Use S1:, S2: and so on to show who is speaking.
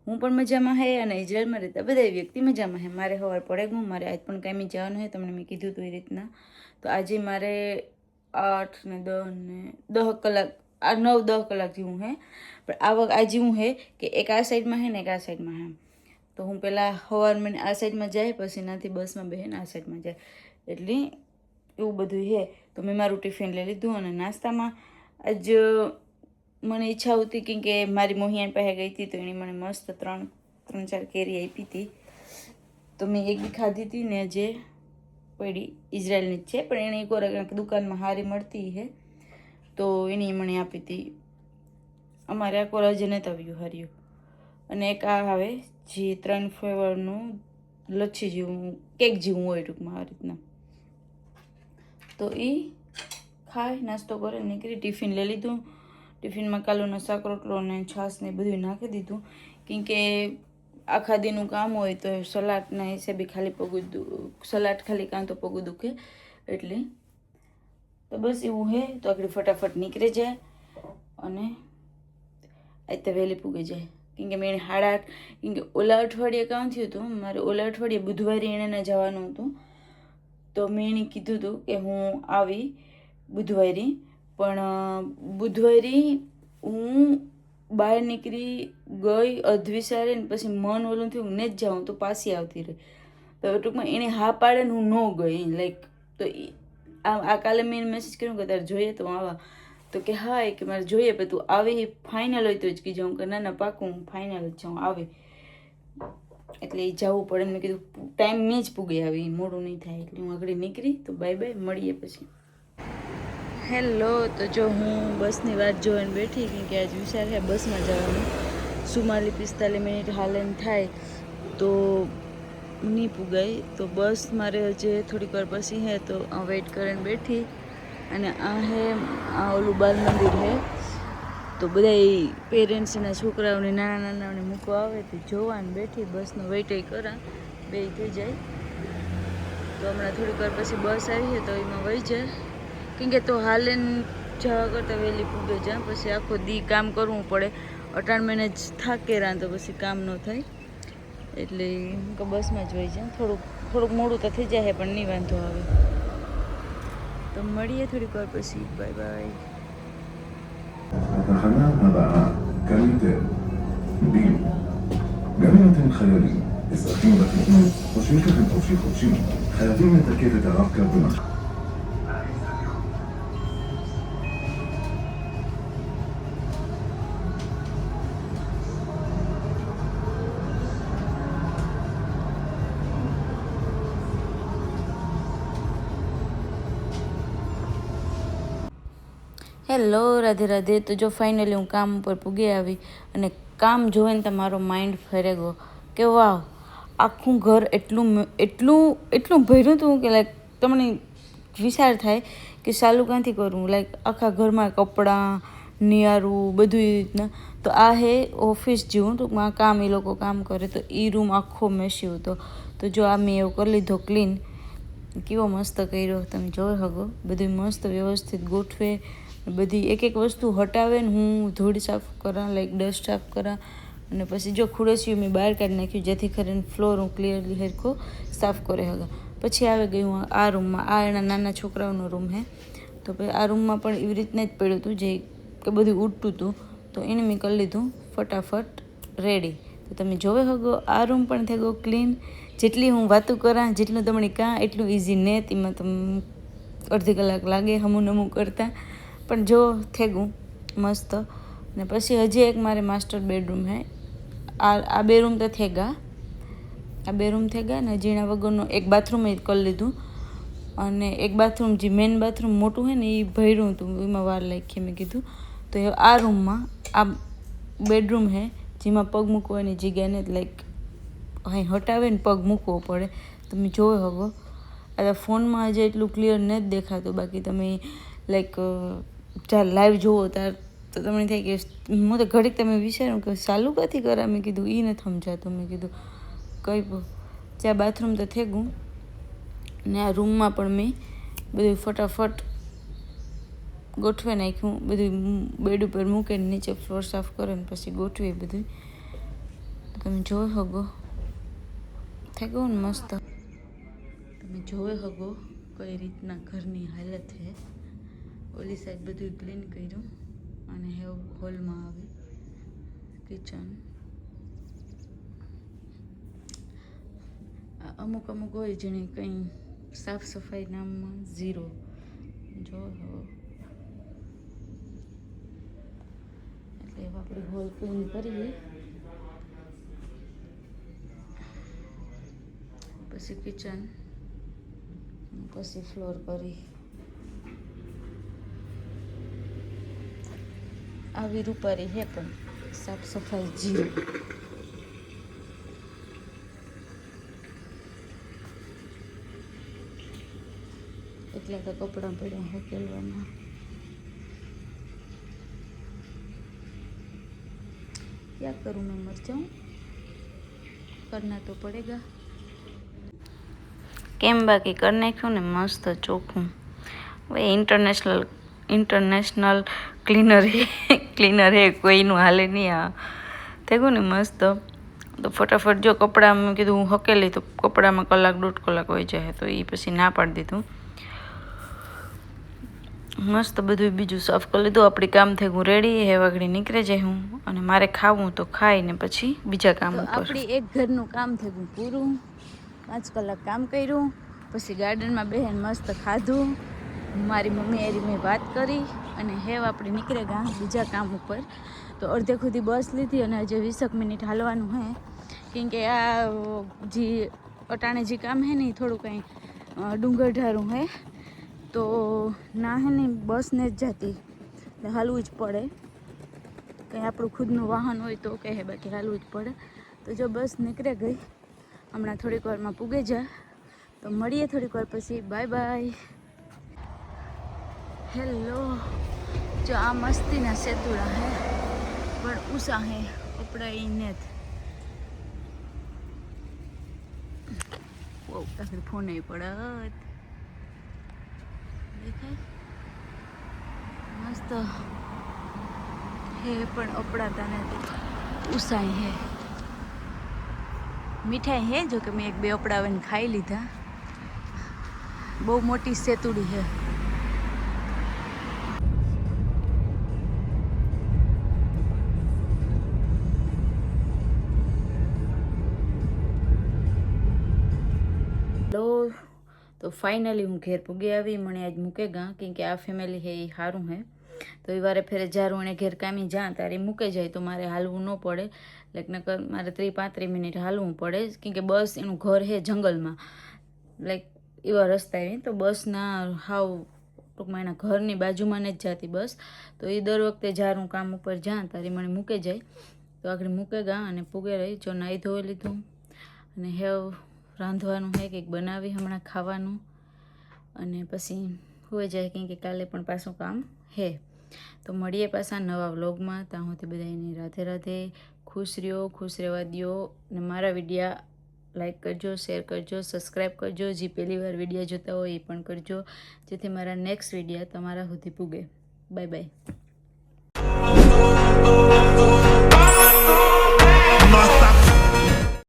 S1: હું પણ મજામાં હે અને ઇઝરાયલમાં રહેતા બધા વ્યક્તિ મજામાં હે. મારે સવાર પડે ગયું, મારે આજ પણ કાંઈ જવાનું હે, તમને મેં કીધું હતું એ રીતના. તો આજે મારે 8 ને 10 ને 10 કલાક, 9-10 કલાક જેવું હે. પણ આજે હું હે કે એક આ સાઈડમાં હે ને એક આ સાઈડમાં હે. તો હું પહેલાં સવારમાં આ સાઈડમાં જાય, પછી ત્યાંથી બસમાં બેસીને આ સાઈડમાં જાય, એટલે એવું બધું હે. તો મેં મારું ટિફિન લઈ લીધું અને નાસ્તામાં આજ મને ઈચ્છા હતી કેમ કે મારી મોહિયાન પાસે ગઈ હતી તો એણે મને મસ્ત 3-4 કેરી આપી હતી. તો મેં એક બી ખાધી હતી ને જે પડી ઇઝરાયલની જ છે, પણ એણે એક વાર દુકાનમાં સારી મળતી છે તો એની મને આપી હતી. અમારે આ કોર હજી નથી આવ્યું હાર્યું. અને એક આ આવે જે 3 ફ્લેવરનું લચ્છી જેવું કેક જેવું હોય ટૂંકમાં આ રીતના. તો એ ખાઈ નાસ્તો કરે નીકળી. ટિફિન લઈ લીધું. ટિફિનમાં કાલુનો શાક રોટલો અને છાશ ને બધું નાખી દીધું કેમ કે આખા દીનું કામ હોય તો સલાડના હિસાબે ખાલી સલાડ ખાલી કાં તો પગું દુખે એટલે. તો બસ એવું હે. તો આગળ ફટાફટ નીકળી જાય અને આજ તો વહેલી પૂગી જાય કેમ કે મેં 8:30 કેમ કે ઓલા અઠવાડિયે કામ થયું હતું. મારે ઓલા અઠવાડિયે બુધવારે એને જવાનું હતું તો મેં એને કીધું હતું કે હું આવી બુધવારે, પણ બુધવારે હું બહાર નીકળી ગઈ અધવિચારે ને પછી મન ઓલું થયું ને જ જાઉં તો પાછી આવતી રહી. તો ટૂંકમાં એણે હા પાડે ને હું ન ગઈ લાઈક. તો આ કાલે મેં મેસેજ કર્યો કે તારે જોઈએ તો આવા, તો કે હા કે મારે જોઈએ પણ તું આવી ફાઇનલ હોય તો જ કીધું. હું કે ના ના પાકું હું ફાઇનલ જ જાઉં આવી, એટલે એ જવું પડે. મેં કીધું ટાઈમ મેં જ પૂગી આવી, મોડું નહીં થાય. એટલે હું આગળ નીકળી. તો બાય બાય, મળીએ પછી. હેલો. તો જો હું બસની વાત જોઈને બેઠી કેમ કે આજ વિચાર છે બસમાં જવાનું. 44-45 મિનિટ હાલન થાય તો નહીં પુગાય. તો બસ મારે હજી થોડીક વાર પછી હે તો વેઇટ કરીને બેઠી. અને આ હે આ ઓલું બાલ મંદિર હે તો બધા પેરેન્ટ્સના છોકરાઓને નાના નાનાઓને મૂકવા આવે તો જોવાનું બેઠી. બસનો વેઇટ કરા બે થઈ જાય. તો હમણાં થોડીક વાર પછી બસ આવી છે તો એમાં વહી જાય કેમ કે તો હાલેન જવા કરતાં વહેલી પૂગે જાય. પછી આખો દી કામ કરવું પડે. અટાણ મહિને જ થાકે રાં તો પછી કામ ન થાય એટલે બસમાં જ વહી જાય. થોડુંક મોડું તો થઈ જાય પણ નહીં વાંધો આવે. તો મળીએ થોડીક વાર પછી. Bye bye.
S2: התחנה הבאה, כאן יותר. ביו. גם אם אתם חיילים, אזרחים ותיקים, או שיש לכם חופשי חודשי, חייבים לתקף את הרב-קו במחשב.
S1: Hello, Radhe Radhe. તો જો ફાઇનલી હું કામ ઉપર પૂગી આવી અને કામ જોઈને તમારો માઇન્ડ ફરે ગયો કે વાવ, આખું ઘર એટલું ભર્યું હતું કે લાઈક તમને વિચાર થાય કે ચાલુ ક્યાંથી કરવું. લાઈક આખા ઘરમાં કપડાં નિયારું બધું એ રીતના. તો આ હે ઓફિસ જેવું ટૂંકમાં કામ એ લોકો કામ કરે તો એ રૂમ આખો મેસ્યો હતો. તો જો આ મેં એવું કરી લીધો ક્લીન. કેવો મસ્ત કર્યો તમે જોઈ શકો. બધું મસ્ત વ્યવસ્થિત ગોઠવે. બધી એક એક વસ્તુ હટાવે ને હું ધૂળ સાફ કરા, લાઈક ડસ્ટ સાફ કરા. અને પછી જો ખુરશીઓ મેં બહાર કાઢી નાખ્યું જેથી કરીને ફ્લોર હું ક્લિયરલી હરખો સાફ કરે હગા. પછી આવી ગઈ હું આ રૂમમાં. આ એના નાના છોકરાઓનો રૂમ હે. તો પછી આ રૂમમાં પણ એવી રીતના જ પડ્યું હતું જે કે બધું ઉડતું હતું. તો એને મેં કરી લીધું ફટાફટ રેડી. તો તમે જોવે હગો આ રૂમ પણ થઈ ગયો ક્લીન. જેટલી હું વાતું કરા, જેટલું તમને કાં એટલું ઇઝી ને તેમાં તમે અડધી કલાક લાગે હમું નમું કરતાં. પણ જો થઈ ગયું મસ્ત. ને પછી હજી એક મારે માસ્ટર બેડરૂમ હે. આ બે રૂમ તો થઈ ગયા. આ બે રૂમ થઈ ગયા ને જીણા વગરનો એક બાથરૂમ એ કરી લીધું. અને એક બાથરૂમ જે મેઇન બાથરૂમ મોટું હોય ને એ ભર્યું હતું, એમાં વાર લાગી મેં કીધું. તો આ રૂમમાં આ બેડરૂમ હે જેમાં પગ મૂકવાની જગ્યા ને લાઈક અહીં હટાવે ને પગ મૂકવો પડે. તમે જોવો હગો. આ ફોનમાં હજી એટલું ક્લિયર નથી દેખાતું, બાકી તમે લાઈક જ્યારે લાઈવ જુઓ ત્યારે તો તમને થાય કે હું તો ઘડીક તમે વિચાર્યું કે ચાલુ ક્યાંથી કરા. મેં કીધું એ નથી સમજાતું. મેં કીધું કઈ ત્યાં બાથરૂમ તો થઈ ગયું. ને આ રૂમમાં પણ મેં બધું ફટાફટ ગોઠવી નાખ્યું. બધું બેડ ઉપર મૂકે ને નીચે ફ્લોર સાફ કરે ને પછી ગોઠવી બધું. તમે જોઈ શકો થઈ ગયું ને મસ્ત. તમે જોઈ શકો કઈ રીતના ઘરની હાલત છે. ઓલી સાઈડ બધું ક્લીન કર્યું અને હે હોલમાં આવી કિચન. અમુક અમુક હોય જેને કંઈ સાફ સફાઈ નામમાં ઝીરો. જો એટલે આપણે હોલ ક્લીન કરીએ પછી કિચન પછી ફ્લોર કરી આવી રૂપારી હે પણ સાફ સફાઈ ઝીરો. એટલે તો કપડાં પડ્યા હકેલવાના. क्या करूँ मैं, मर जाऊँ, करना तो पड़ेगा. કેમ બાકી કરી નાખ્યું ને મસ્ત ચોખ્ખું. હવે ઇન્ટરનેશનલ ક્લીનર હે કોઈનું હાલે નહીં. આ થઈ ગયું ને મસ્ત. તો ફટાફટ જો કપડાં મેં કીધું હું હકેલી તો કપડામાં કલાક 1.5 કલાક હોય જાય, તો એ પછી ના પાડી દીધું. મસ્ત બધું બીજું સાફ કરી લીધું. આપણી કામ થઈ ગયું રેડી. હે વાગડી નીકળે જાય હું, અને મારે ખાવું તો ખાઈને પછી બીજા કામ ઉપર. આપણી એક ઘરનું કામ થઈ ગયું પૂરું. 5 કલાક કામ કર્યું, પછી ગાર્ડનમાં બેહીને મસ્ત ખાધું. મારી મમ્મી એરી મેં વાત કરી અને હેવ આપણે નીકળે ગયા બીજા કામ ઉપર. તો અડધે સુધી બસ લીધી અને હજી 20 મિનિટ હાલવાનું હે. કેમ કે આ જે અટાણે જે કામ હે ને એ થોડું કંઈ ડુંગર ઢારું હે, તો ના હે ને બસ ને જ જાતી એટલે હાલવું જ પડે. કંઈ આપણું ખુદનું વાહન હોય તો કહે, બાકી હાલવું જ પડે. તો જો બસ નીકળે ગઈ, હમણાં થોડીક વારમાં પૂગે જાય. તો મળીએ થોડીક વાર પછી. Bye by. હેલો. જો આ મસ્તીના સેતુડા હે પણ ઉષા હે કપડાઈને જ. બહુ આગળ ફોન આવી પડત દેખાય મસ્ત હે પણ અપડાતા નથી. ઉષાય હે મીઠાઈ હે. જો કે મેં 1-2 અપડાવીને ખાઈ લીધા. બહુ મોટી સેતુડી હે. હેલો. તો ફાઇનલી હું ઘેર પૂગી આવી. મને આજ મૂકે ગા કેમ કે આ ફેમિલી હે એ સારું હે. તો એ વારે ફેરે જ્યારે એને ઘેર કામી જા ત્યારે મૂકે જાય તો મારે હાલવું ન પડે. લાઈક નકર મારે 30-35 મિનિટ હાલવું પડે. કેમ કે બસ એનું ઘર હે જંગલમાં, લાઈક એવા રસ્તા એ. તો બસના હાવ ટૂંકમાં એના ઘરની બાજુમાં જ જાતી બસ. તો એ દર વખતે જ્યારે હું કામ ઉપર જાઉં ત્યારે મને મૂકે જાય. તો આગળ મૂકે ગા અને પૂગે રહી. જો નાહી ધોઈ લીધું અને હેવ રાંધવાનું હે કંઈક બનાવી હમણાં ખાવાનું, અને પછી હોઈ જાય કેમ કે કાલે પણ પાછું કામ હે. તો મળીએ પાછા નવા વ્લોગમાં. ત્યાં સુધી બધાની રાધે રાધે. ખુશ રહ્યો, ખુશ રહેવા દ્યો. ને મારા વિડીયા લાઈક કરજો, શેર કરજો, સબસ્ક્રાઈબ કરજો. જે પહેલી વાર વિડીયા જોતા હોય એ પણ કરજો, જેથી મારા નેક્સ્ટ વિડીયા તમારા સુધી પૂગે. Bye bye.